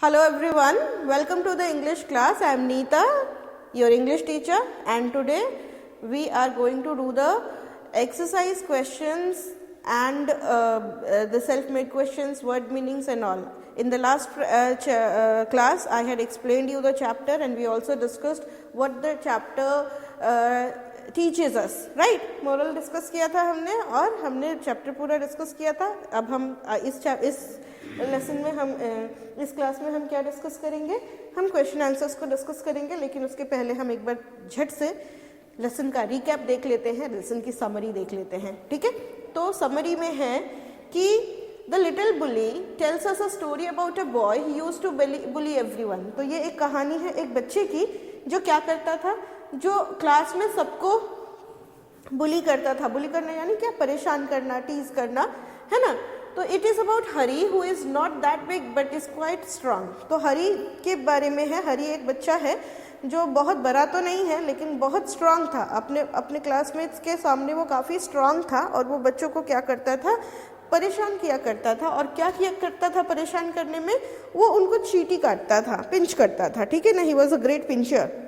Hello everyone, welcome to the English class. I am Neeta, your English teacher, and today we are going to do the exercise questions and the self-made questions, word meanings and all. In the last class I had explained you the chapter and we also discussed what the chapter teaches us, right? Moral discuss किया था हमने और हमने chapter पूरा discuss किया था. अब हम इस लेसन में हम इस क्लास में हम क्या डिस्कस करेंगे? हम क्वेश्चन आंसर्स को डिस्कस करेंगे, लेकिन उसके पहले हम एक बार झट से लेसन का रिकैप देख लेते हैं, लेसन की समरी देख लेते हैं. ठीक है, तो समरी में है कि the little bully tells us a story about a boy he used to bully everyone. तो ये एक कहानी है एक बच्चे की जो क्या करता था, जो क्लास में सबको बुली करता था. बुली करना यानी क्या? परेशान करना, टीज करना, है ना. तो it is about Hari who is not that big but is quite strong. तो हरी के बारे में है. हरी एक बच्चा है जो बहुत बड़ा तो नहीं है लेकिन बहुत स्ट्रांग था. अपने क्लासमेट्स के सामने वो काफ़ी स्ट्रांग था और वो बच्चों को क्या करता था? परेशान किया करता था. और क्या किया करता था परेशान करने में? वो उनको चींटी काटता था, पिंच करता था. ठीक है ना, he was a great pincher.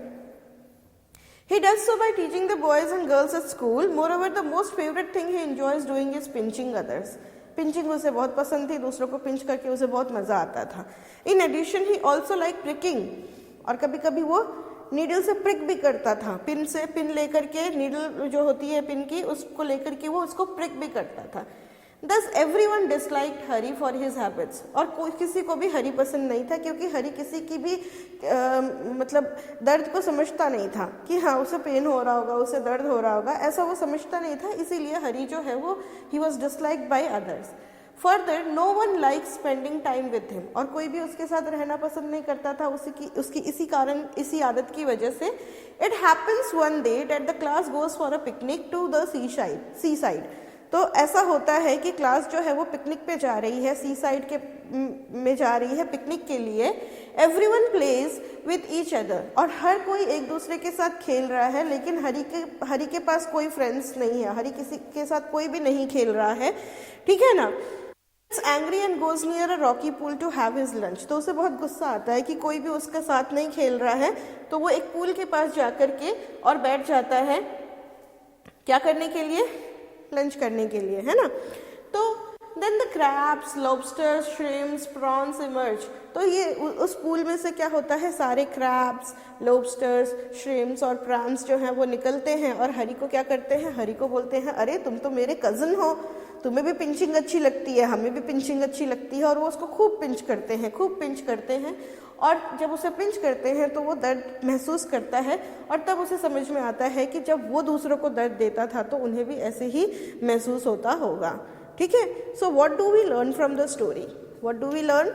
He does so by teaching the boys and girls at school. Moreover, the most favorite thing he enjoys doing is pinching others. Pinching उसे बहुत पसंद थी, दूसरों को पिंच करके उसे बहुत मज़ा आता था. In addition he also like pricking, और कभी कभी वो नीडल से प्रिक भी करता था. पिन से पिन लेकर के, नीडल जो होती है पिन की, उसको लेकर के वो उसको प्रिक भी करता था. Thus everyone disliked Hari for his habits. और कोई किसी को भी हरी पसंद नहीं था, क्योंकि हरी किसी की भी मतलब दर्द को समझता नहीं था कि हाँ उसे पेन हो रहा होगा, उसे दर्द हो रहा होगा, ऐसा वो समझता नहीं था. इसीलिए हरी जो है वो he was disliked by others. Further, no one likes spending time with him. और कोई भी उसके साथ रहना पसंद नहीं करता था उसकी इसी कारण, इसी आदत की वजह से. It happens one day that the class goes for a picnic to the seaside. तो ऐसा होता है कि क्लास जो है वो पिकनिक पे जा रही है, सी साइड के में जा रही है पिकनिक के लिए. Everyone plays with each other, और हर कोई एक दूसरे के साथ खेल रहा है, लेकिन हरी के पास कोई फ्रेंड्स नहीं है. हरी किसी के साथ कोई भी नहीं खेल रहा है. ठीक है ना. Angry and goes near a rocky pool to have his lunch. तो उसे बहुत गुस्सा आता है कि कोई भी उसके साथ नहीं खेल रहा है. तो वो एक पूल के पास जाकर के और बैठ जाता है. क्या करने के लिए? लंच करने के लिए, है ना. तो then the crabs, lobsters, shrimps, prawns emerge. तो ये उस पूल में से क्या होता है? सारे क्रैब्स, लॉबस्टर्स, श्रिम्प्स और प्रॉन्स जो हैं वो निकलते हैं. और हरी को क्या करते हैं? हरी को बोलते हैं, अरे तुम तो मेरे कज़न हो, तुम्हें भी पिंचिंग अच्छी लगती है, हमें भी पिंचिंग अच्छी लगती है. और वो उसको खूब पिंच करते हैं, खूब पिंच करते हैं. और जब उसे पिंच करते हैं तो वो दर्द महसूस करता है, और तब उसे समझ में आता है कि जब वो दूसरों को दर्द देता था तो उन्हें भी ऐसे ही महसूस होता होगा. ठीक है. So what do we learn from the story? What do we learn?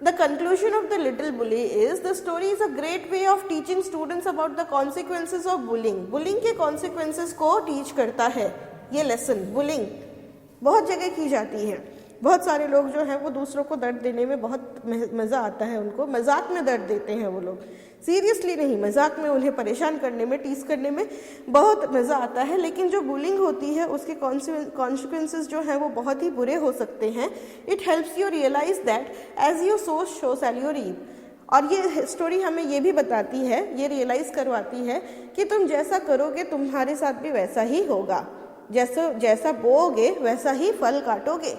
The conclusion of the little bully is the story is a great way of teaching students about the consequences of bullying. Bullying के consequences को teach करता है ये lesson. Bullying बहुत जगह की जाती है. बहुत सारे लोग जो हैं वो दूसरों को दर्द देने में बहुत मज़ा आता है उनको. मजाक में दर्द देते हैं वो लोग, सीरियसली नहीं. मजाक में उन्हें परेशान करने में, टीज करने में बहुत मज़ा आता है. लेकिन जो बुलिंग होती है उसके कॉन्सिक्वेंसेस जो हैं वो बहुत ही बुरे हो सकते हैं. It helps you realize that as you sow shall you reap. और ये स्टोरी हमें ये भी बताती है, ये रियलाइज करवाती है कि तुम जैसा करोगे तुम्हारे साथ भी वैसा ही होगा. जैसा बोओगे वैसा ही फल काटोगे.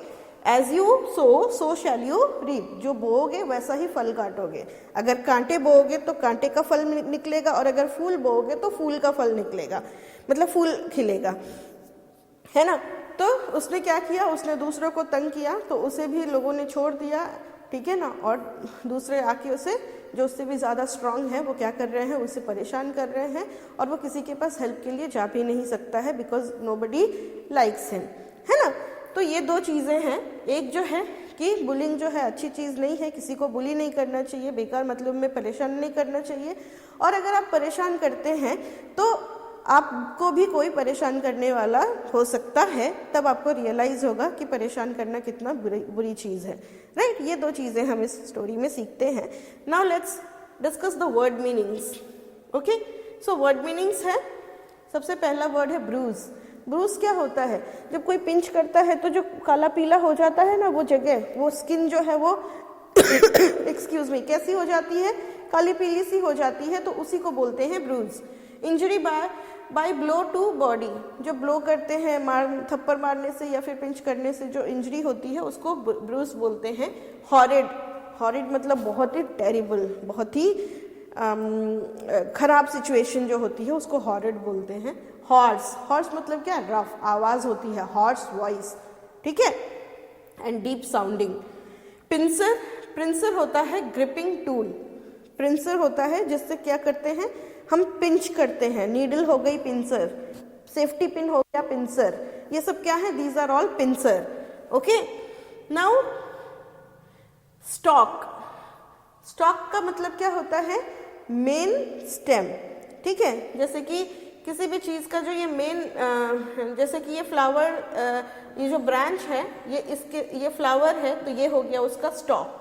As you sow shall you reap. जो बोओगे वैसा ही फल काटोगे. अगर कांटे बोओगे तो कांटे का फल निकलेगा, और अगर फूल बोओगे तो फूल का फल निकलेगा, मतलब फूल खिलेगा, है ना. तो उसने क्या किया? उसने दूसरों को तंग किया तो उसे भी लोगों ने छोड़ दिया. ठीक है ना. और दूसरे आके उसे, जो उससे भी ज़्यादा स्ट्रांग है, वो क्या कर रहे हैं? उसे परेशान कर रहे हैं. और वो किसी के पास हेल्प के लिए जा भी नहीं सकता है, बिकॉज नोबडी लाइक्स हिम, है ना. तो ये दो चीज़ें हैं. एक जो है कि बुलिंग जो है अच्छी चीज़ नहीं है, किसी को बुली नहीं करना चाहिए, बेकार मतलब में परेशान नहीं करना चाहिए. और अगर आप परेशान करते हैं तो आपको भी कोई परेशान करने वाला हो सकता है, तब आपको रियलाइज़ होगा कि परेशान करना कितना बुरी चीज़ है. राइट. ये दो चीज़ें हम इस स्टोरी में सीखते हैं. Now let's discuss the word meanings. Okay. So word meanings है, सबसे पहला वर्ड है ब्रूज. ब्रूस क्या होता है? जब कोई पिंच करता है तो जो काला पीला हो जाता है ना वो जगह, वो स्किन जो है वो एक्सक्यूज मी, कैसी हो जाती है, काली पीली सी हो जाती है, तो उसी को बोलते हैं bruise. Injury by blow to body, जो ब्लो करते हैं, थप्पड़ मारने से या फिर पिंच करने से जो इंजरी होती है उसको ब्रूज बोलते हैं। हॉरिड, हॉरिड मतलब बहुत ही टेरिबल, बहुत ही खराब सिचुएशन जो होती है उसको हॉरिड बोलते हैं। हॉर्स, हॉर्स मतलब क्या, रफ आवाज होती है, हॉर्स वॉइस, ठीक है, and deep sounding. Pincer, pincer होता है ग्रिपिंग टूल, पिंसर होता है जिससे क्या करते हैं हम पिंच करते हैं, नीडल हो गई पिंसर, सेफ्टी पिन हो गया पिंसर, ये सब क्या है, these are all pincer. Okay, now stock, stock का मतलब क्या होता है, मेन स्टेम, ठीक है, जैसे कि किसी भी चीज का जो ये मेन, जैसे कि ये फ्लावर, ये जो ब्रांच है ये इसके, ये फ्लावर है तो ये हो गया उसका स्टॉक,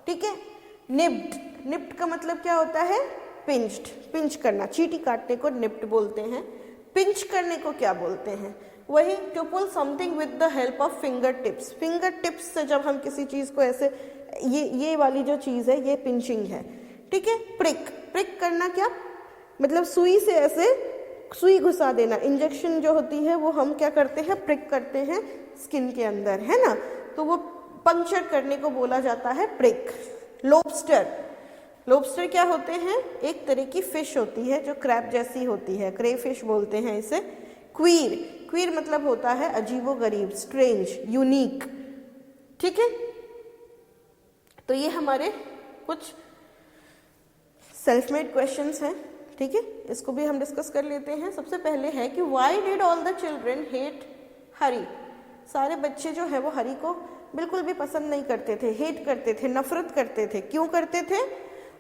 ठीक है। निप्ड, निप्ड का मतलब क्या होता है, पिंच्ड, पिंच करना, चींटी काटने को निप्ड बोलते हैं। पिंच करने को क्या बोलते हैं, वही to pull something with the help of finger tips, finger tips से जब हम किसी चीज को ऐसे, ये वाली जो चीज है ये पिंचिंग है, ठीक है। प्रिक, प्रिक करना क्या मतलब, सुई से ऐसे सुई घुसा देना, इंजेक्शन जो होती है वो हम क्या करते हैं, प्रिक करते हैं स्किन के अंदर, है ना, तो वो पंक्चर करने को बोला जाता है प्रिक। लोबस्टर, लोबस्टर क्या होते हैं, एक तरह की फिश होती है जो क्रैब जैसी होती है, क्रे फिश बोलते हैं इसे। क्वीर, क्वीर मतलब होता है अजीबो गरीब, स्ट्रेंज, यूनिक, ठीक है। तो ये हमारे कुछ सेल्फ मेड क्वेश्चंस हैं, ठीक है, इसको भी हम डिस्कस कर लेते हैं। सबसे पहले है कि why did all the children hate Hari, सारे बच्चे जो है वो हरी को बिल्कुल भी पसंद नहीं करते थे, हेट करते थे, नफरत करते थे। क्यों करते थे,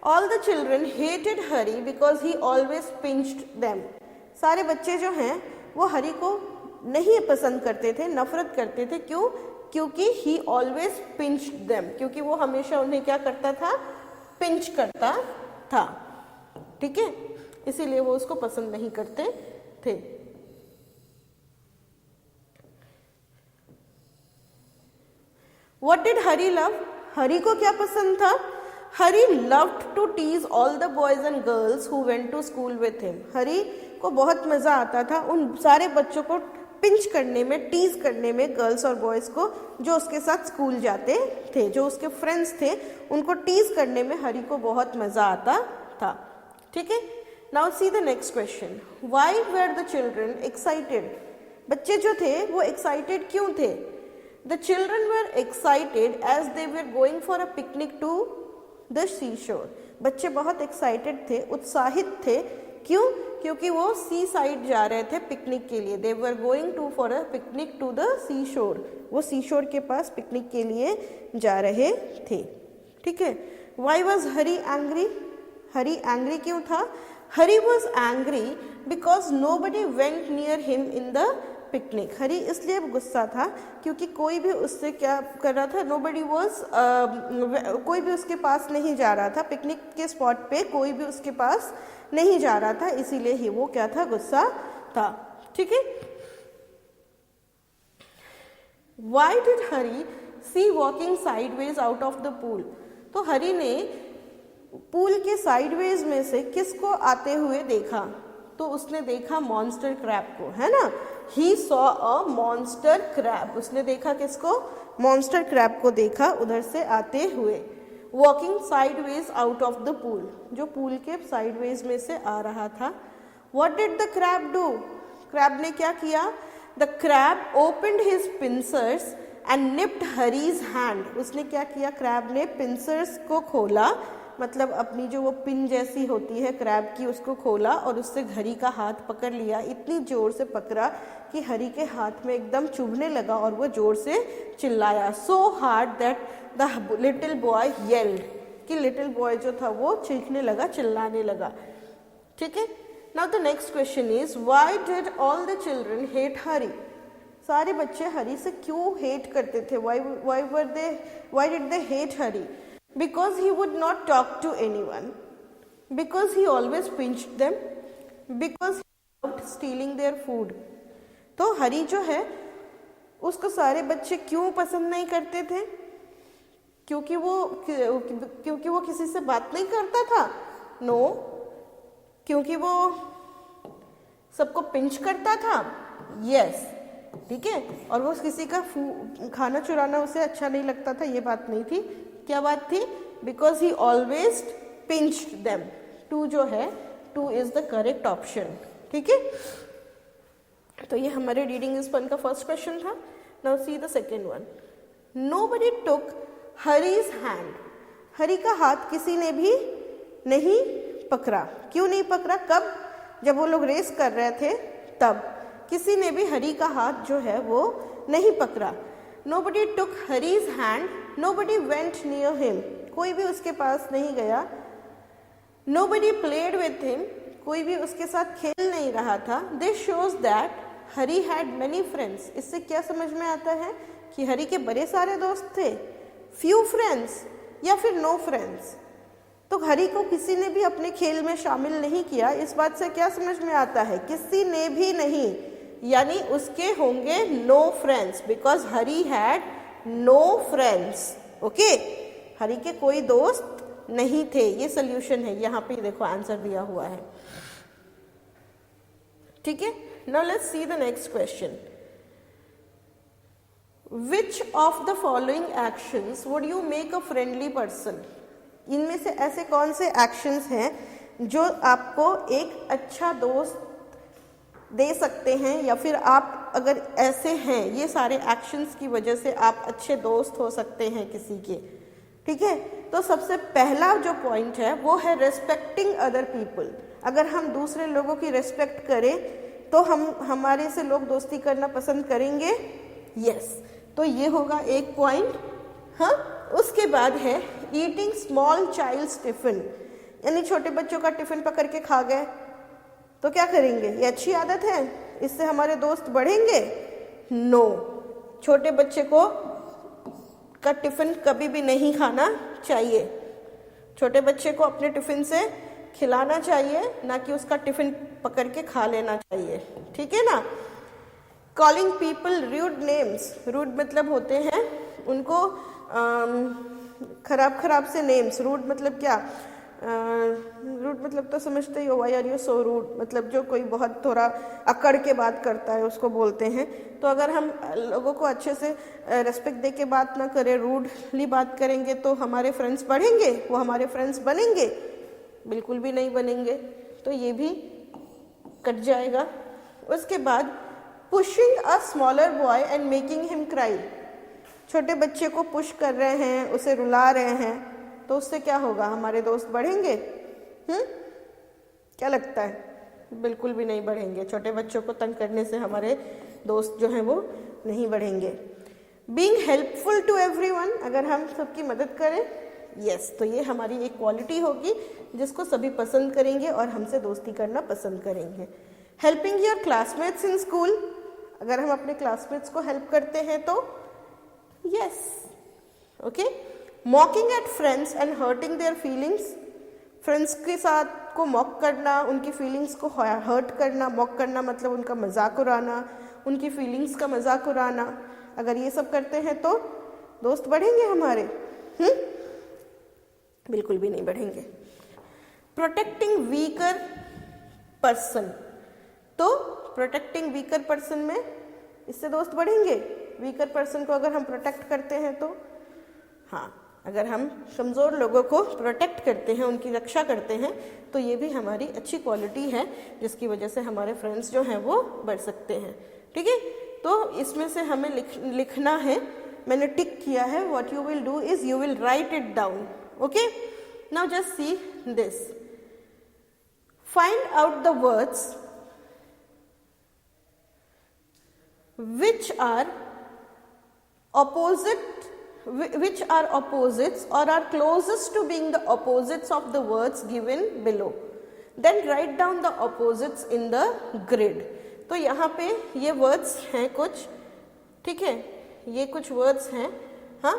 all the children hated Hari because he always pinched them, सारे बच्चे जो हैं वो हरी को नहीं पसंद करते थे, नफरत करते थे, क्यों, क्योंकि ही ऑलवेज पिंच्ड देम, क्योंकि वो हमेशा उन्हें क्या करता था, पिंच करता था, ठीक है, इसीलिए वो उसको पसंद नहीं करते थे। What did हरी लव, हरी को क्या पसंद था, हरी loved to tease all the boys and girls who went to school with him, हरी को बहुत मजा आता था उन सारे बच्चों को पिंच करने में, टीज करने में, गर्ल्स और बॉयज को जो उसके साथ स्कूल जाते थे, जो उसके फ्रेंड्स थे, उनको टीज करने में हरी को बहुत मजा आता था, ठीक है। Now see the next question, why were the children excited, बच्चे जो थे वो एक्साइटेड क्यों थे। The children were excited as they were going for a picnic to the sea shore, बच्चे बहुत एक्साइटेड थे, उत्साहित थे, क्यों, क्योंकि वो सी साइड जा रहे थे पिकनिक के लिए, they were going to for a picnic to the sea shore, वो सी शोर के पास पिकनिक के लिए जा रहे थे, ठीक है। Why was Hari angry, Hari angry क्यों था, Hari was angry because nobody went near him in the picnic, Hari इसलिए गुस्सा था क्योंकि कोई भी उससे क्या कर रहा था, नोबडी वॉज, कोई भी उसके पास नहीं जा रहा था, पिकनिक के स्पॉट पे कोई भी उसके पास नहीं जा रहा था, इसीलिए ही वो क्या था, गुस्सा था, ठीक है। Why did Hari sea walking sideways out of the pool, तो हरी ने पूल के साइडवेज में से किसको आते हुए देखा, तो उसने देखा मॉन्स्टर क्रैब को, है ना, he saw a monster crab, उसने देखा किसको, मॉन्स्टर क्रैब को देखा उधर से आते हुए। Walking sideways out of the pool, जो पूल के साइडवेज में से आ रहा था। What did the crab do, crab ने क्या किया, the crab opened his pincers and nipped Harry's hand, उसने क्या किया, क्रैब ने पिंसर्स को खोला, मतलब अपनी जो वो पिन जैसी होती है क्रैब की उसको खोला और उससे हरी का हाथ पकड़ लिया, इतनी जोर से पकड़ा कि हरी के हाथ में एकदम चुभने लगा और वो जोर से चिल्लाया, so hard that the little boy yelled, कि लिटिल बॉय जो था वो चीखने लगा, चिल्लाने लगा, ठीक है। Now the next question is why did all the children hate Hari, सारे बच्चे हरी से क्यों हेट करते थे, why did they hate Hari, because he would not talk to anyone, because he always pinched them, because he loved stealing their food, तो हरी जो है उसको सारे बच्चे क्यों पसंद नहीं करते थे, क्योंकि वो किसी से बात नहीं करता था? नो। क्योंकि वो सबको पिंच करता था? यस। ठीक है, और वो किसी का खाना चुराना उसे अच्छा नहीं लगता था, ये बात नहीं थी। क्या बात थी? Because he always pinched them. Two जो है, two is the correct option. ठीक है, तो ये हमारे रीडिंग इज फन का फर्स्ट क्वेश्चन था। Now see the second one. Nobody took Hari's hand. Hari का हाथ किसी ने भी नहीं पकड़ा। क्यों नहीं पकड़ा? कब? जब वो लोग रेस कर रहे थे तब किसी ने भी हरी का हाथ जो है वो नहीं पकड़ा। Nobody took Harry's hand, nobody went near him, कोई भी उसके पास नहीं गया। Nobody played with him, कोई भी उसके साथ खेल नहीं रहा था। This shows that Hari had many friends, इससे क्या समझ में आता है कि हरी के बड़े सारे दोस्त थे? Few friends या फिर no friends? तो हरी को किसी ने भी अपने खेल में शामिल नहीं किया। इस बात से क्या समझ में आता है? किसी ने भी नहीं, यानी उसके होंगे no friends, because Hari had no friends. Okay, Hari के कोई दोस्त नहीं थे। ये सोल्यूशन है, यहाँ पे देखो आंसर दिया हुआ है। ठीक है, now let's see the next question. Which of the following actions would you make a friendly person? इनमें से ऐसे कौन से एक्शंस हैं जो आपको एक अच्छा दोस्त दे सकते हैं, या फिर आप अगर ऐसे हैं, ये सारे एक्शंस की वजह से आप अच्छे दोस्त हो सकते हैं किसी के। ठीक है, तो सबसे पहला जो पॉइंट है वो है रेस्पेक्टिंग अदर पीपल। अगर हम दूसरे लोगों की रेस्पेक्ट करें तो हमारे से लोग दोस्ती करना पसंद करेंगे। यस, तो ये होगा एक पॉइंट। हाँ, उसके बाद है ईटिंग स्मॉल चाइल्ड्स टिफिन, यानी छोटे बच्चों का टिफिन पकड़ के खा गए तो क्या करेंगे? ये अच्छी आदत है, इससे हमारे दोस्त बढ़ेंगे? नो, छोटे बच्चे को का टिफिन कभी भी नहीं खाना चाहिए। छोटे बच्चे को अपने टिफिन से खिलाना चाहिए, ना कि उसका टिफिन पकड़ के खा लेना चाहिए। ठीक है ना? Calling people rude names, rude मतलब होते हैं उनको खराब से नेम्स। रूड मतलब क्या? रूड मतलब तो समझते ही हो, why are you so rude, मतलब जो कोई बहुत थोड़ा अकड़ के बात करता है उसको बोलते हैं। तो अगर हम लोगों को अच्छे से रेस्पेक्ट दे के बात ना करें, रूडली बात करेंगे, तो हमारे फ्रेंड्स बढ़ेंगे? वो हमारे फ्रेंड्स बनेंगे? बिल्कुल भी नहीं बनेंगे। तो ये भी कट जाएगा। उसके बाद pushing a smaller boy and making him cry. छोटे बच्चे को पुश कर रहे हैं, उसे रुला रहे हैं, तो उससे क्या होगा? हमारे दोस्त बढ़ेंगे? क्या लगता है? बिल्कुल भी नहीं बढ़ेंगे। छोटे बच्चों को तंग करने से हमारे दोस्त जो हैं वो नहीं बढ़ेंगे। बीइंग हेल्पफुल टू एवरीवन, अगर हम सबकी मदद करें, यस, तो ये हमारी एक क्वालिटी होगी जिसको सभी पसंद करेंगे और हमसे दोस्ती करना पसंद करेंगे। Helping your classmates in school, अगर हम अपने क्लासमेट्स को हेल्प करते हैं तो yes. Okay, mocking at friends and hurting their feelings, friends के साथ को मॉक करना, उनकी फीलिंग्स को हर्ट करना। मॉक करना मतलब उनका मजाक उड़ाना, उनकी फीलिंग्स का मजाक उड़ाना। अगर ये सब करते हैं तो दोस्त बढ़ेंगे हमारे? बिल्कुल भी नहीं बढ़ेंगे। प्रोटेक्टिंग वीकर पर्सन, तो प्रोटेक्टिंग वीकर पर्सन में इससे दोस्त बढ़ेंगे? वीकर पर्सन को अगर हम प्रोटेक्ट करते हैं तो हाँ, अगर हम कमज़ोर लोगों को प्रोटेक्ट करते हैं, उनकी रक्षा करते हैं, तो ये भी हमारी अच्छी क्वालिटी है जिसकी वजह से हमारे फ्रेंड्स जो हैं वो बढ़ सकते हैं। ठीक है, तो इसमें से हमें लिखना है। मैंने टिक किया है। What you will do is you will write it down. Okay, now just see this. Find out the words which are opposites or are closest to being the opposites of the words given below. Then write down the opposites in the grid. तो यहाँ पे ये words हैं कुछ, ठीक है, ये कुछ words हैं, हाँ,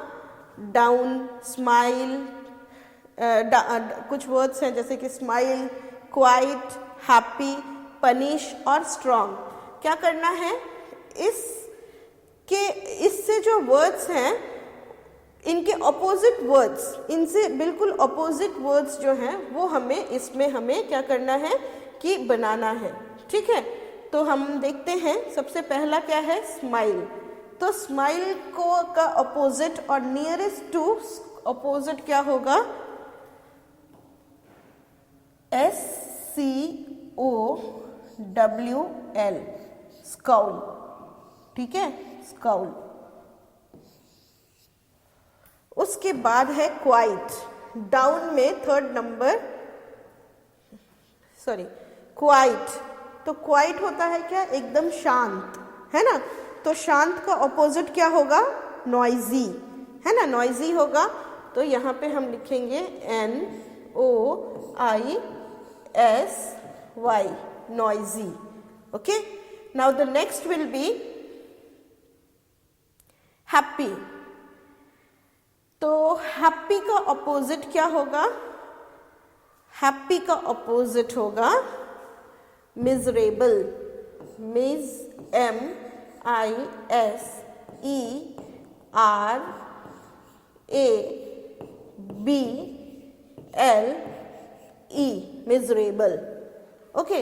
down, smile, कुछ words हैं जैसे कि smile, quiet, happy, punish और strong. क्या करना है? इससे जो वर्ड्स हैं इनके ऑपोजिट वर्ड्स, इनसे बिल्कुल ऑपोजिट वर्ड्स जो हैं वो हमें इसमें हमें क्या करना है कि बनाना है। ठीक है, तो हम देखते हैं सबसे पहला क्या है, स्माइल। तो स्माइल को का ऑपोजिट और नियरेस्ट टू ऑपोजिट क्या होगा, SCOWL, स्काउल। ठीक है, स्काउल। उसके बाद है क्वाइट, डाउन में थर्ड नंबर, सॉरी क्वाइट। तो क्वाइट होता है क्या, एकदम शांत, है ना। तो शांत का ऑपोजिट क्या होगा, नॉइजी, है ना, नॉइजी होगा। तो यहाँ पे हम लिखेंगे NOISY, noisy. Okay, now the next will be happy. तो हैप्पी का ऑपोजिट क्या होगा, हैप्पी का ऑपोजिट होगा मिजरेबल, MISRABLE, मिजरेबल। ओके,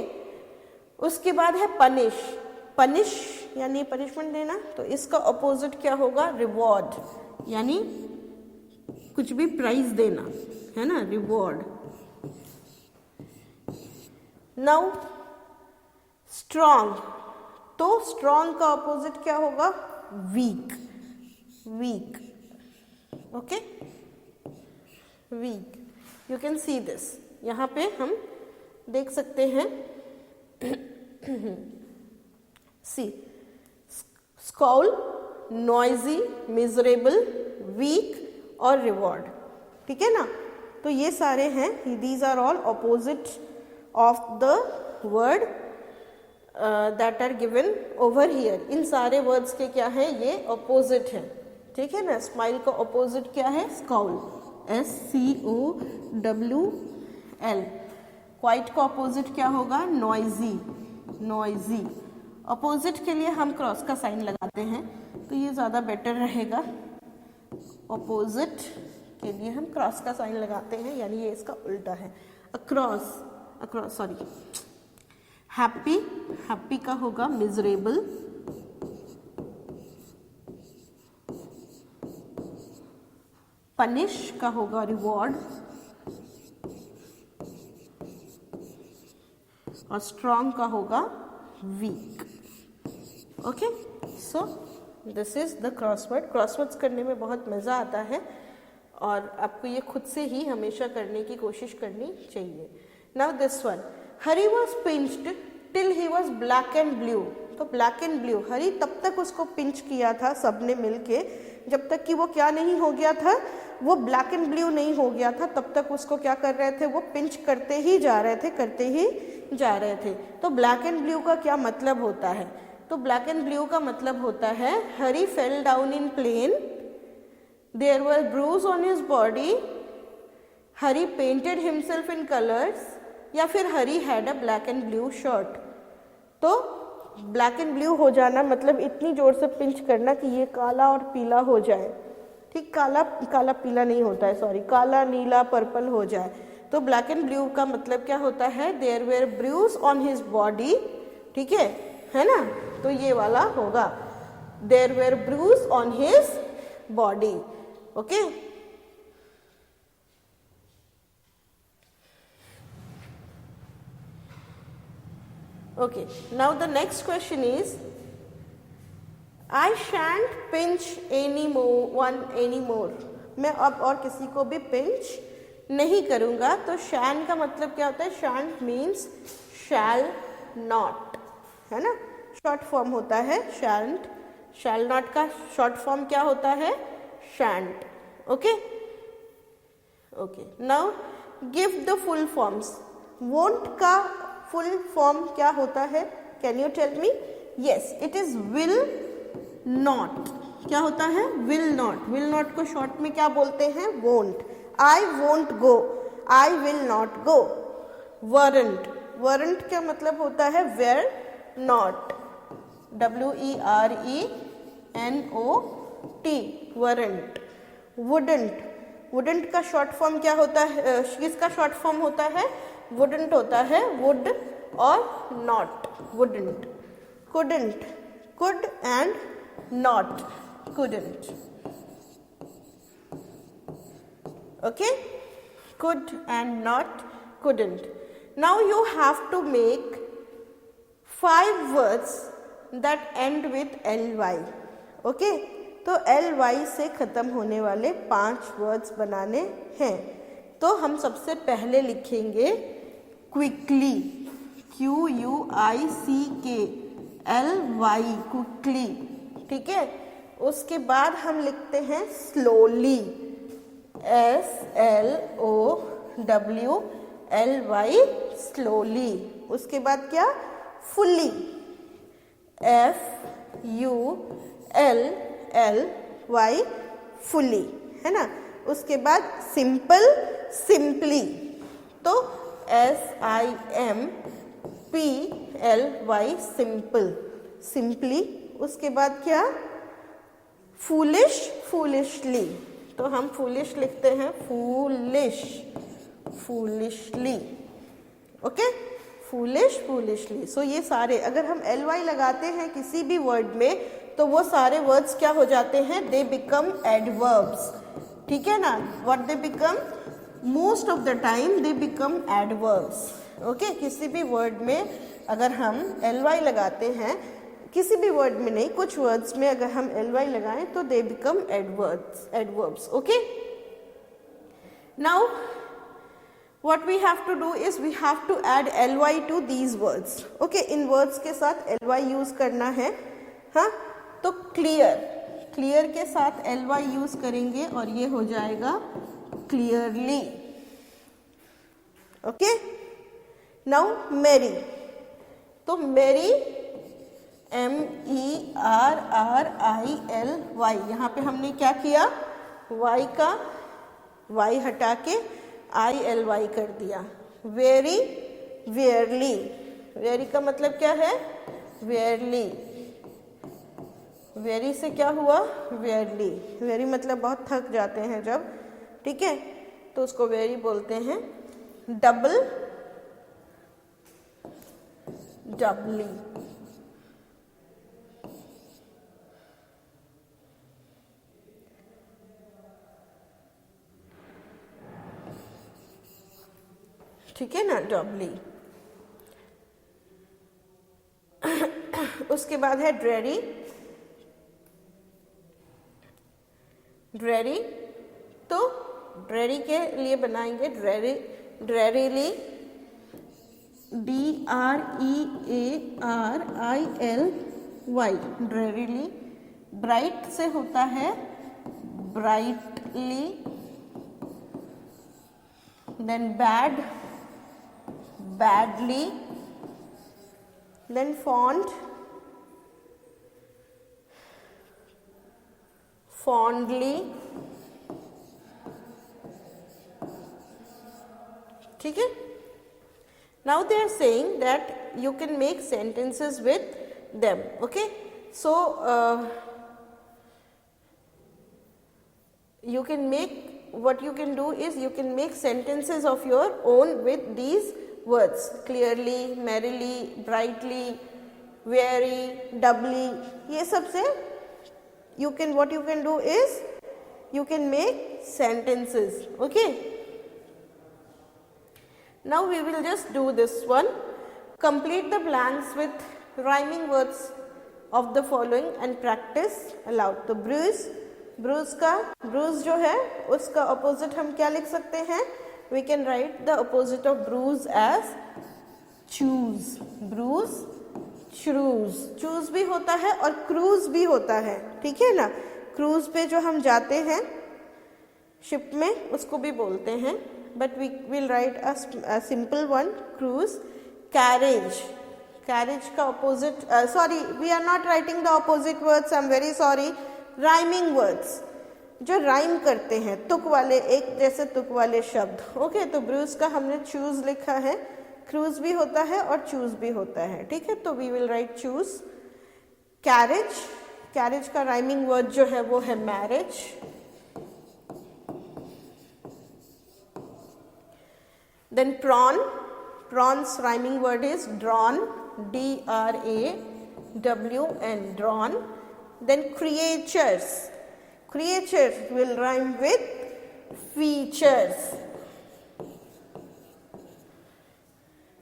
उसके बाद है पनिश, पनिश यानी पनिशमेंट देना। तो इसका ऑपोजिट क्या होगा, रिवॉर्ड, यानी कुछ भी प्राइज देना, है ना, रिवॉर्ड। नाउ स्ट्रॉन्ग, तो स्ट्रॉन्ग का ऑपोजिट क्या होगा, weak, weak. Okay, weak. You can see this, यहाँ पे हम देख सकते हैं। See, scowl, noisy, miserable, weak और रिवॉर्ड। ठीक है ना, तो ये सारे हैं, these are all opposite of the word that are given over here. इन सारे वर्ड्स के क्या है, ये ऑपोजिट है। ठीक है ना, स्माइल का ऑपोजिट क्या है, स्काउल, SCOWL। क्वाइट का ऑपोजिट क्या होगा, नॉइजी, नॉइजी। ऑपोजिट के लिए हम क्रॉस का साइन लगाते हैं, तो ये ज़्यादा बेटर रहेगा। ऑपोजिट के लिए हम क्रॉस का साइन लगाते हैं, यानी ये इसका उल्टा है, across, across, sorry. Happy, happy का होगा मिजरेबल, पनिश का होगा रिवॉर्ड, और स्ट्रॉन्ग का होगा weak. Okay, so this is the crossword. Crosswords करने में बहुत मज़ा आता है और आपको ये खुद से ही हमेशा करने की कोशिश करनी चाहिए। Now this one, Hari was pinched till he was black and blue. तो ब्लैक एंड ब्लू, हरी तब तक उसको पिंच किया था सबने मिलके, जब तक कि वो क्या नहीं हो गया था, वो ब्लैक एंड ब्लू नहीं हो गया था। तब तक उसको क्या कर रहे थे, वो पिंच करते ही जा रहे थे, करते ही जा रहे थे। तो ब्लैक एंड ब्लू का क्या मतलब होता है, तो ब्लैक एंड ब्लू का मतलब होता है Hari fell down in plain, there were bruise on his body, Hari painted himself in colours, या फिर Hari had a black and blue shirt. तो ब्लैक एंड ब्लू हो जाना मतलब इतनी जोर से पिंच करना कि ये काला और पीला हो जाए। ठीक, काला काला पीला नहीं होता है, सॉरी, काला नीला पर्पल हो जाए। तो ब्लैक एंड ब्लू का मतलब क्या होता है, there were bruise on his body. ठीक है ना, तो ये वाला होगा, there were bruise on his body. Okay, okay, now the next question is, I shan't pinch one anymore. मैं अब और किसी को भी पिंच नहीं करूँगा। तो शैन का मतलब क्या होता है, shan't means shall not, है ना, शॉर्ट फॉर्म होता है shan't, shall not का शॉर्ट फॉर्म क्या होता है, shan't। Okay, okay, now give the full forms. won't का फुल फॉर्म क्या होता है, can you tell me? Yes, it is will not. क्या होता है, विल नॉट। विल नॉट को शॉर्ट में क्या बोलते हैं, won't. I won't go, I will not go. Weren't, weren't क्या मतलब होता है, were not, WERENOT, weren't. Wouldn't, wouldn't का शॉर्ट फॉर्म क्या होता है, किसका शॉर्ट फॉर्म होता है, वुडंट होता है, वुड और not, wouldn't. Couldn't, could and not, couldn't. Okay, could and not, couldn't. Now you have to make 5 words that end with ly. Okay, तो ly से ख़त्म होने वाले 5 words बनाने हैं. तो हम सबसे पहले लिखेंगे quickly, QUICKLY, quickly. ठीक है. उसके बाद हम लिखते हैं slowly, SLOWLY, slowly. उसके बाद क्या, fully, FULLY, fully, है ना. उसके बाद simple, simply. तो SIMPLY, simple, simply. उसके बाद क्या, foolish, foolishly. तो हम foolish लिखते हैं foolish, foolishly. Okay, foolish, foolishly. सो ये सारे अगर हम ly लगाते हैं किसी भी वर्ड में तो वो सारे वर्ड्स क्या हो जाते हैं, दे बिकम एडवर्ब्स. ठीक है ना. What they become, most of the time they become adverbs. Okay, किसी भी वर्ड में अगर हम ly लगाते हैं, किसी भी वर्ड में नहीं, कुछ वर्ड्स में अगर हम ly लगाएं तो they become adverbs. Okay, now what we have to do is we have to add ly to these words. Okay, इन वर्ड्स के साथ ly यूज करना है. हाँ, तो क्लियर, क्लियर के साथ ly यूज करेंगे और ये हो जाएगा क्लियरली. ओके, नाउ मैरी, तो मैरी MERRILY. यहाँ पे हमने क्या किया, y का y हटा के ILY कर दिया. वेरी, वेयरली, वेरी का मतलब क्या है, वेयरली. वेरी से क्या हुआ, वेयरली. वेरी मतलब बहुत थक जाते हैं जब. ठीक है, तो उसको वेरी बोलते हैं. डबल, डबली. ठीक है ना, डबली. उसके बाद है ड्रेरी, ड्रेरी. तो ड्रेरी के लिए बनाएंगे dreary, drearily, DREARILY, drearily. Bright से होता है brightly. Then bad, badly. Then fond, fondly. ठीक है. Now they are saying that you can make sentences with them. Okay, so you can make, what you can do is you can make sentences of your own with these words. Clearly, merrily, brightly, very, doubly. ये सब से you can, what you can do is you can make sentences. Okay, now we will just do this one. Complete the blanks with rhyming words of the following and practice aloud. तो bruise, bruise का, bruise जो है उसका opposite हम क्या लिख सकते हैं, we can write the opposite of bruise as choose. bruise, choose. choose भी होता है और cruise भी होता है. ठीक है ना. cruise पे जो हम जाते हैं शिप में उसको भी बोलते हैं, but we will write a simple one, cruise. carriage, carriage का opposite, sorry we are not writing the opposite words, I'm very sorry. rhyming words जो राइम करते हैं, तुक वाले, एक जैसे तुक वाले शब्द. ओके, तो ब्रूज का हमने चूज लिखा है. क्रूज भी होता है और चूज भी होता है. ठीक है, तो we will write choose. Carriage, carriage का राइमिंग वर्ड जो है वो है marriage. Then prawn, prawn's rhyming word is drawn, D-R-A-W-N, drawn. Then creatures, creatures will rhyme with features.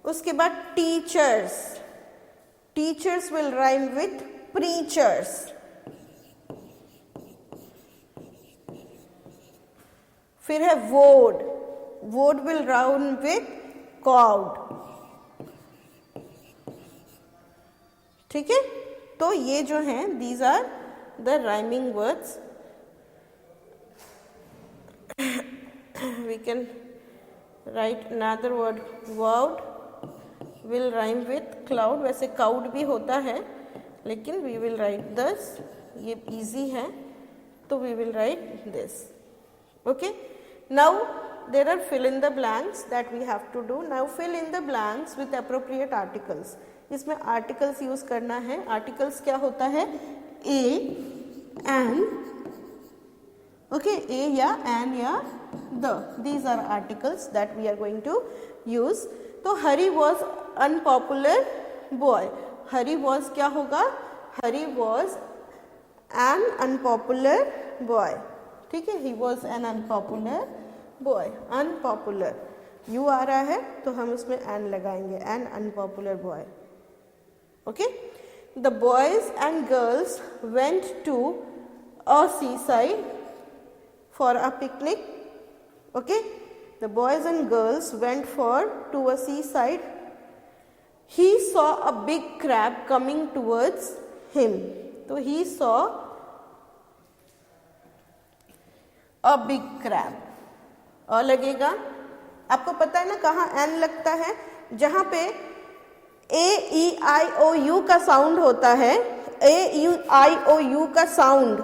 उसके बाद teachers, teachers will rhyme with preachers. फिर है word, word will rhyme with cowed. ठीक है, तो ये जो हैं these are the rhyming words. We can write another word, vowed will rhyme with cloud. वैसे cowed भी होता है, लेकिन we will write this, ये easy है, तो we will write this. Okay, now there are fill in the blanks that we have to do. Now fill in the blanks with appropriate articles. इसमें articles use करना है. Articles क्या होता है? A, an, okay, a या an या the. These are articles that we are going to use. तो Hari was unpopular boy. Hari was क्या होगा? Hari was an unpopular boy. ठीक है, he was an unpopular boy. Unpopular, you आ रहा है तो हम उसमें an लगाएंगे, an unpopular boy. Okay, the boys and girls went to a seaside for a picnic. Okay, the boys and girls went to a seaside. He saw a big crab coming towards him. तो he saw a big crab. अ लगेगा. आपको पता है ना कहाँ N लगता है? जहाँ पे A-E-I-O-U का साउंड होता है, A-E-I-O-U का साउंड,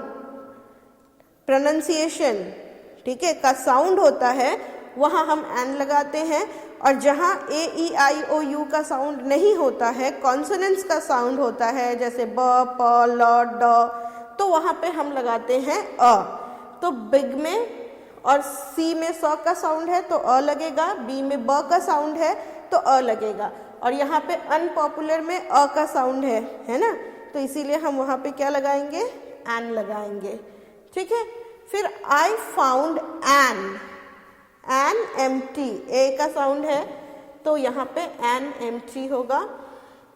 प्रोनाउंसिएशन, ठीक है, का साउंड होता है, वहाँ हम एन लगाते हैं. और जहाँ A-E-I-O-U का साउंड नहीं होता है, कॉन्सोनेंट्स का साउंड होता है, जैसे ब, प, ल, ड, तो वहाँ पे हम लगाते हैं अ. तो बिग में और सी में स का साउंड है तो अ लगेगा, बी में ब का साउंड है तो अ लगेगा. और यहाँ पे अनपॉपुलर में अ का साउंड है ना, तो इसीलिए हम वहाँ पे क्या लगाएंगे? एन लगाएंगे. ठीक है, फिर I found an, an empty, A का साउंड है तो यहाँ पे एन एम्प्टी होगा.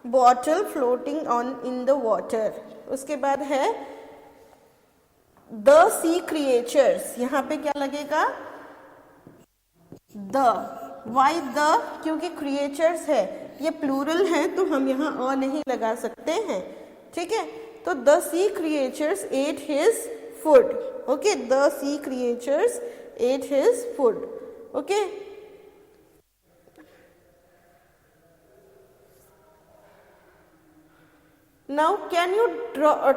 Bottle floating on in the water. उसके बाद है द सी क्रिएचर्स, यहाँ पे क्या लगेगा? द. Why the? क्योंकि क्रिएचर्स है, ये प्लूरल है तो हम यहाँ अ नहीं लगा सकते हैं. ठीक है, तो the sea creatures ate his food. Okay, the sea creatures ate his food. Okay, now can you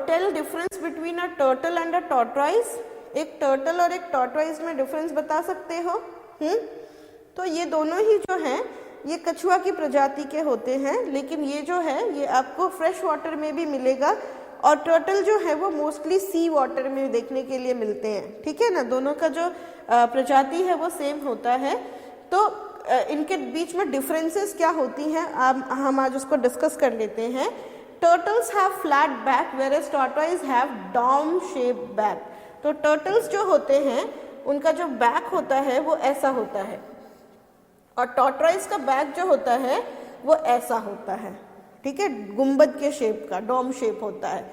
tell difference between a turtle and a tortoise? एक टर्टल और एक टॉर्टोइज में डिफरेंस बता सकते हो? तो ये दोनों ही जो हैं ये कछुआ की प्रजाति के होते हैं, लेकिन ये जो है ये आपको फ्रेश वाटर में भी मिलेगा और टर्टल जो है वो मोस्टली सी वाटर में देखने के लिए मिलते हैं. ठीक है ना, दोनों का जो प्रजाति है वो सेम होता है. तो इनके बीच में डिफरेंसेस क्या होती हैं हम आज उसको डिस्कस कर लेते हैं. Turtles have flat back whereas tortoise have dome shaped back. तो turtles जो होते हैं उनका जो बैक होता है वो ऐसा होता है और tortoise का बैक जो होता है वो ऐसा होता है. ठीक है, गुंबद के शेप का, डोम शेप होता है.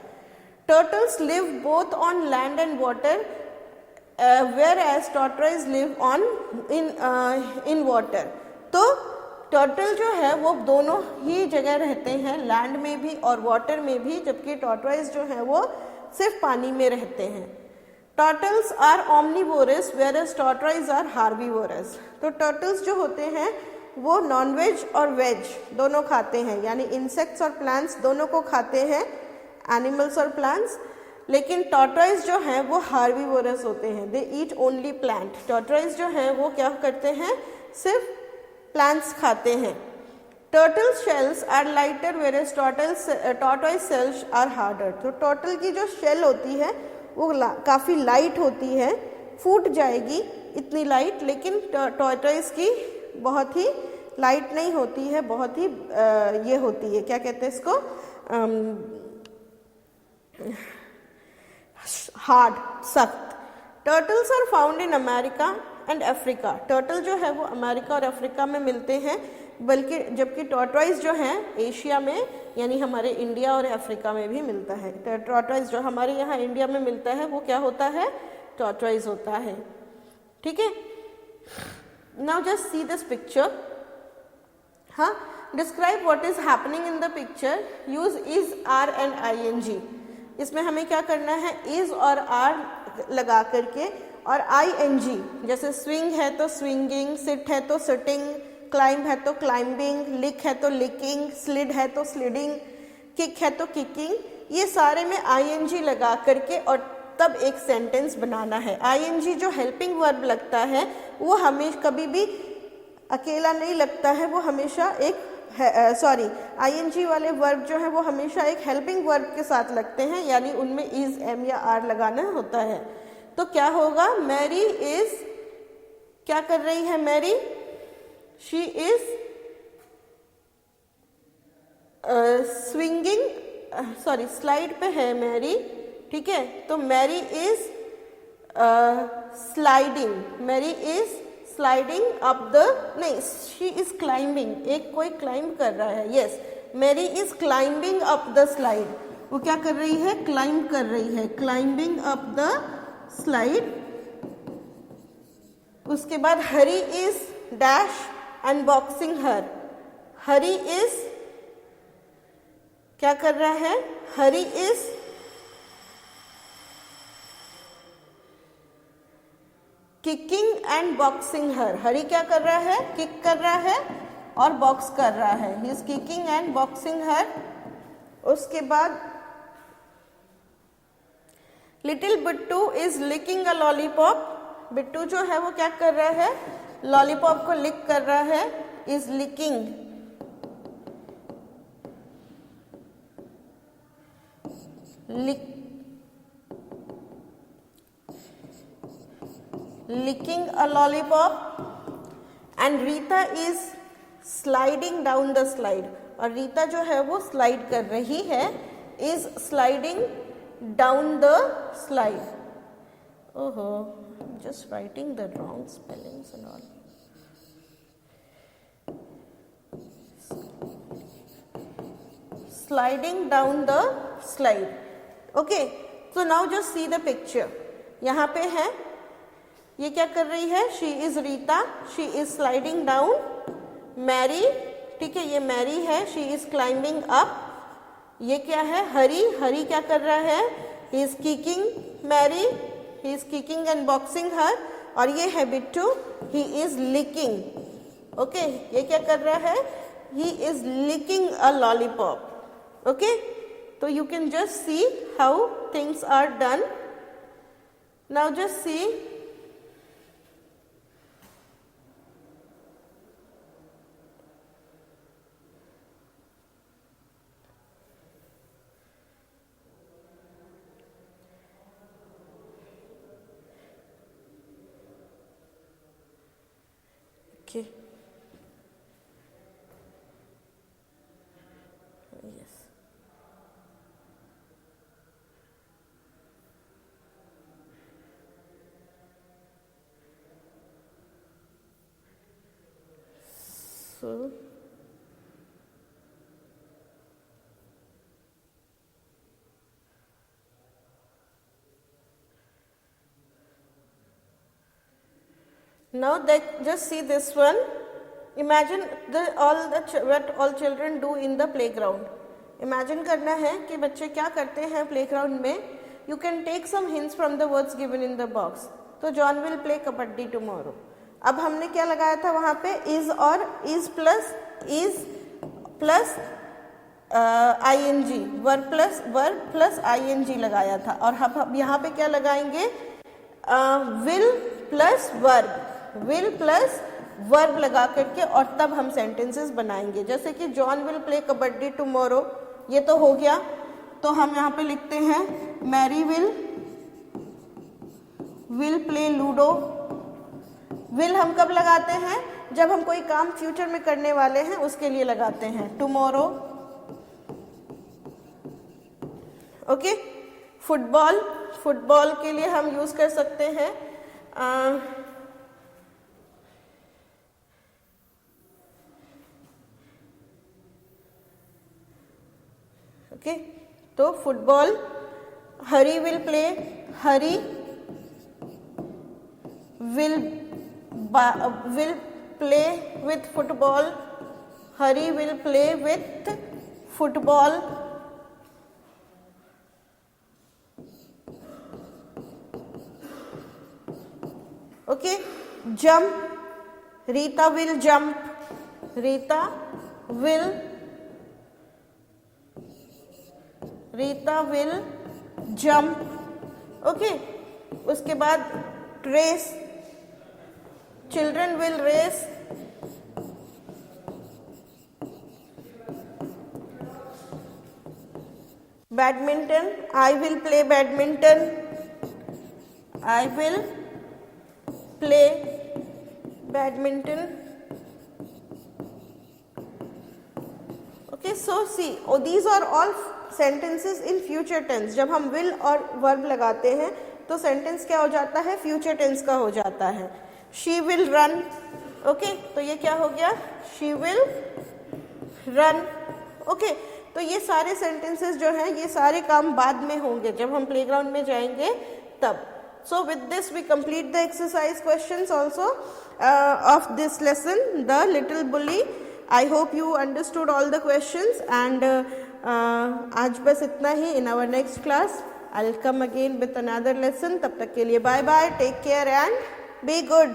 Turtles live both on land and water whereas tortoise live in water. तो टर्टल जो है वो दोनों ही जगह रहते हैं, लैंड में भी और वाटर में भी, जबकि टॉर्टोइज जो है वो सिर्फ पानी में रहते हैं. Turtles are omnivorous whereas tortoise are herbivorous. तो टर्टल्स जो होते हैं वो नॉनवेज और वेज दोनों खाते हैं, यानी इंसेक्ट्स और प्लांट्स दोनों को खाते हैं, एनिमल्स और प्लांट्स. लेकिन टॉर्टोइज जो है वो हार्बीवोरस होते हैं, दे ईट ओनली प्लांट. टॉर्टोइज जो है वो क्या करते हैं? सिर्फ प्लांट्स खाते हैं. Turtle shells are lighter whereas tortoise shells are harder. तो टर्टल की जो शेल होती है वो काफ़ी लाइट होती है, फूट जाएगी इतनी लाइट, लेकिन टॉर्टोइज की बहुत ही लाइट नहीं होती है, बहुत ही ये होती है, क्या कहते हैं इसको, हार्ड, सख्त। Turtles are found in America and Africa. Turtle जो है वो अमेरिका और अफ्रीका में मिलते हैं, बल्कि जबकि टॉर्टॉइस जो है एशिया में यानी हमारे इंडिया और अफ्रीका में भी मिलता है। टॉर्टॉइस जो हमारे यहाँ इंडिया में मिलता है वो क्या होता है, टॉर्टॉइस होता है। ठीक है, now just see this picture. हाँ, describe what is happening in the picture, use is, are and ING। इसमें हमें क्या करना है, इज और आर लगा करके और ING, जैसे स्विंग है तो स्विंगिंग, सिट है तो सिटिंग, क्लाइंब है तो क्लाइंबिंग, लिक है तो लिकिंग, स्लिड है तो स्लिडिंग, किक है तो किकिंग, ये सारे में ING लगा करके और तब एक सेंटेंस बनाना है। ING जो हेल्पिंग वर्ब लगता है वो हमेशा कभी भी अकेला नहीं लगता है, वो हमेशा एक ING वाले वर्ब जो है वो हमेशा एक हेल्पिंग वर्ब के साथ लगते हैं, यानी उनमें इज, एम या आर लगाना होता है। तो क्या होगा, मैरी इज, क्या कर रही है Mary, she is swinging, slide पे है मैरी, ठीक है। तो Mary is sliding, Mary is sliding up the, नहीं, शी इज क्लाइंबिंग, एक कोई क्लाइंब कर रहा है, yes, Mary is climbing up the slide, वो क्या कर रही है, क्लाइंब कर रही है, क्लाइंबिंग अप द स्लाइड। उसके बाद Hari is dash unboxing her, Hari is क्या कर रहा है, Hari is kicking and boxing her, Hari क्या कर रहा है, किक कर रहा है और बॉक्स कर रहा है, he is kicking and boxing her. उसके बाद little Bittu is licking a lollipop, Bittu जो है वो क्या कर रहा है, लॉलीपॉप को लिक कर रहा है, is licking, licking a lollipop, and Rita is sliding down the slide, और रीता जो है वो स्लाइड कर रही है, is sliding down the slide. ओहो, just writing the wrong spellings and all. Sliding down the slide. Okay, so now just see the picture. यहाँ पे है, ये क्या कर रही है, she is Rita, she is sliding down, Mary, ठीक है, ये मैरी है, शी इज क्लाइंबिंग अप, ये क्या है, हरी, हरी क्या कर रहा है, he is kicking Mary, he is kicking and boxing her, और ये है Bittu, he is licking, okay, ये क्या कर रहा है, he is licking a lollipop, okay. तो you can just see how things are done. Now just see, okay, yes, so now that just see this one. Imagine what all children do in the playground. Imagine करना है कि बच्चे क्या करते हैं playground में. You can take some hints from the words given in the box. तो John will play kabaddi tomorrow. अब हमने क्या लगाया था वहाँ पे, is और is plus ing, verb plus ing लगाया था, और हम यहाँ पे क्या लगाएंगे, will plus verb लगा करके, और तब हम सेंटेंसेस बनाएंगे। जैसे कि John will play kabaddi tomorrow, ये तो हो गया, तो हम यहाँ पे लिखते हैं Mary will play ludo. Will हम कब लगाते हैं, जब हम कोई काम फ्यूचर में करने वाले हैं उसके लिए लगाते हैं, टुमारो। ओके, फुटबॉल, फुटबॉल के लिए हम यूज कर सकते हैं ओके, तो football. Hari will play, Hari will play with football, Hari will play with football. Okay, jump, Rita will jump, Rita will jump. Okay, उसके बाद race, children will race, badminton, I will play badminton, I will play badminton. Okay, so see, these are all sentences in future tense. जब हम will और verb लगाते हैं तो sentence क्या हो जाता है, फ्यूचर टेंस का हो जाता है। शी विल रन, ओके, तो ये क्या हो गया, शी विल रन। ओके, तो ये सारे सेंटेंसेस जो हैं ये सारे काम बाद में होंगे, जब हम प्लेग्राउंड में जाएंगे तब। So with this we complete the exercise questions also of this lesson, the little bully. I hope you understood all the questions and आज बस इतना ही। In our next class I'll come again with another lesson. तब तक के लिए bye bye, take care and be good.